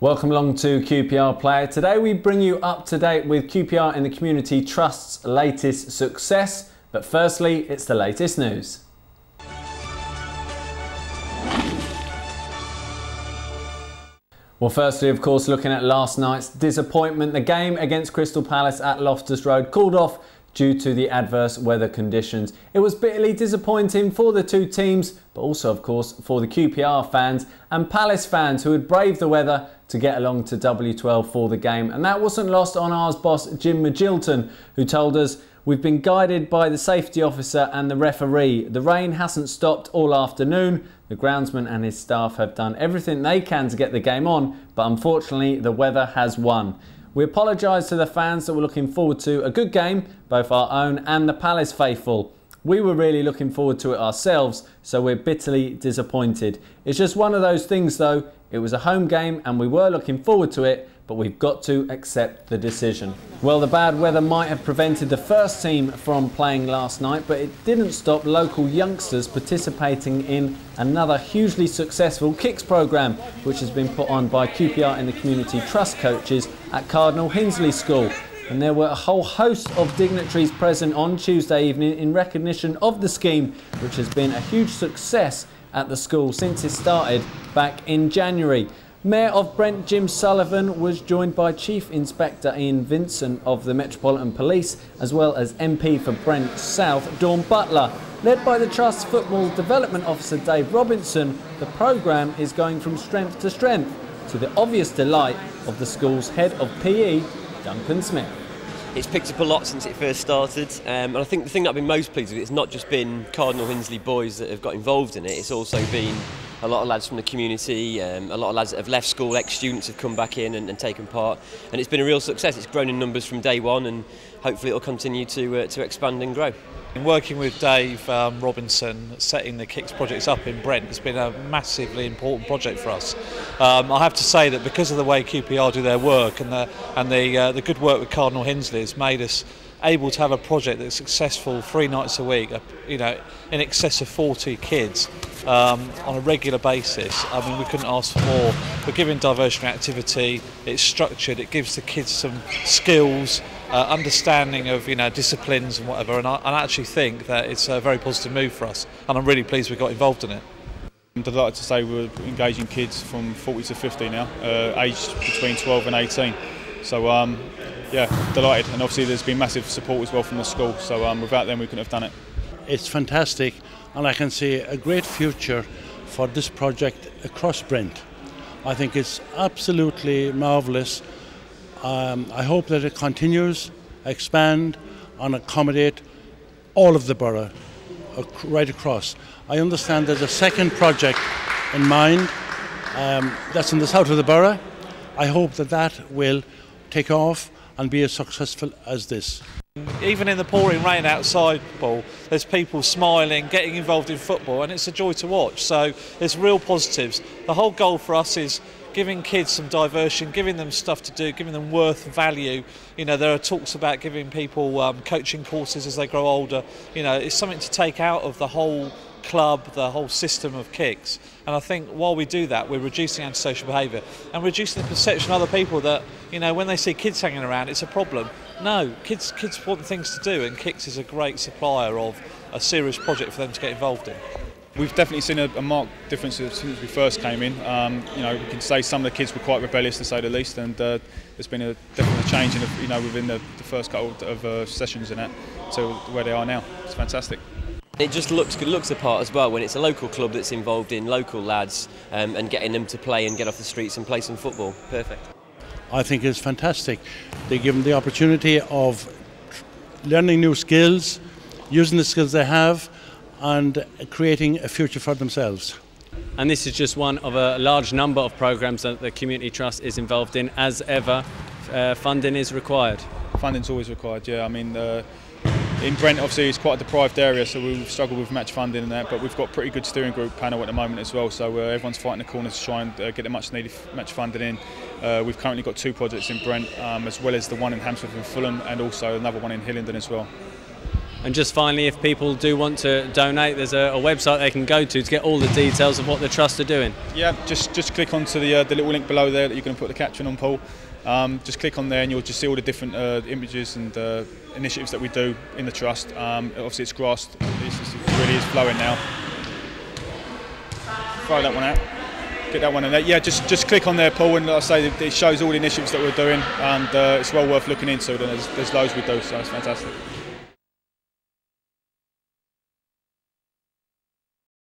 Welcome along to QPR Player. Today we bring you up to date with QPR in the Community Trust's latest success. But firstly, it's the latest news. Well, firstly, of course, looking at last night's disappointment. The game against Crystal Palace at Loftus Road called off due to the adverse weather conditions. It was bitterly disappointing for the two teams, but also, of course, for the QPR fans and Palace fans who had braved the weather to get along to W12 for the game. And that wasn't lost on ours boss Jim Magilton, who told us, "We've been guided by the safety officer and the referee. The rain hasn't stopped all afternoon. The groundsman and his staff have done everything they can to get the game on, but unfortunately the weather has won." We apologise to the fans that were looking forward to a good game, both our own and the Palace faithful. We were really looking forward to it ourselves, so we're bitterly disappointed. It's just one of those things though. It was a home game and we were looking forward to it, but we've got to accept the decision. Well, the bad weather might have prevented the first team from playing last night, but it didn't stop local youngsters participating in another hugely successful KIckz programme, which has been put on by QPR in the Community Trust coaches at Cardinal Hinsley School. And there were a whole host of dignitaries present on Tuesday evening in recognition of the scheme, which has been a huge success at the school since it started back in January. Mayor of Brent Jim Sullivan was joined by Chief Inspector Ian Vincent of the Metropolitan Police, as well as MP for Brent South Dawn Butler. Led by the Trust's Football Development Officer Dave Robinson, the programme is going from strength to strength, to the obvious delight of the school's head of PE, Duncan Smith. It's picked up a lot since it first started, and I think the thing that I've been most pleased with, it's not just been Cardinal Hinsley boys that have got involved in it, it's also been a lot of lads from the community, a lot of lads that have left school, ex-students have come back in and taken part, and it's been a real success. It's grown in numbers from day one, and hopefully it'll continue to expand and grow. Working with Dave Robinson, setting the KIckz projects up in Brent has been a massively important project for us. I have to say that because of the way QPR do their work and the good work with Cardinal Hinsley has made us able to have a project that's successful 3 nights a week, in excess of 40 kids on a regular basis. I mean, we couldn't ask for more. We're giving diversionary activity, it's structured, it gives the kids some skills, understanding of disciplines and whatever, and I actually think that it's a very positive move for us, and I'm really pleased we got involved in it. I'm delighted to say we're engaging kids from 40 to 50 now, aged between 12 and 18. So yeah, delighted, and obviously there's been massive support as well from the school, so without them we couldn't have done it. It's fantastic, and I can see a great future for this project across Brent. I think it's absolutely marvellous. I hope that it continues, expand and accommodate all of the borough right across. I understand there's a second project in mind that's in the south of the borough. I hope that that will take off and be as successful as this. Even in the pouring rain outside, Paul, there's people smiling, getting involved in football, and it's a joy to watch. So there's real positives. The whole goal for us is giving kids some diversion, giving them stuff to do, giving them worth and value. There are talks about giving people coaching courses as they grow older. It's something to take out of the whole club, the whole system of KIckz. And I think while we do that, we're reducing antisocial behaviour and reducing the perception of other people that, when they see kids hanging around, it's a problem. No, kids want things to do, and KIckz is a great supplier of a serious project for them to get involved in. We've definitely seen a marked difference since we first came in. We can say some of the kids were quite rebellious, to say the least, and there's been definitely a change within the first couple of sessions in that to where they are now. It's fantastic. It just looks the part as well when it's a local club that's involved in local lads and getting them to play and get off the streets and play some football. Perfect. I think it's fantastic. They give them the opportunity of learning new skills, using the skills they have, and creating a future for themselves. And this is just one of a large number of programmes that the Community Trust is involved in. As ever, funding is required. Funding's always required, yeah. I mean, in Brent, obviously, it's quite a deprived area, so we've struggled with match funding and that, but we've got a pretty good steering group panel at the moment as well, so everyone's fighting the corner to try and get the much needed match funding in. We've currently got 2 projects in Brent, as well as the one in Hammersmith and Fulham, and also another one in Hillingdon as well. And just finally, if people do want to donate, there's a website they can go to get all the details of what the Trust are doing. Yeah, just click onto the little link below there that you're going to put the caption on, Paul. Just click on there and you'll just see all the different images and initiatives that we do in the Trust. Obviously it's grassed, it really is flowing now. Throw that one out. Get that one in there. Yeah, just click on there, Paul, and like I say, it shows all the initiatives that we're doing, and it's well worth looking into. There's loads we do, so it's fantastic.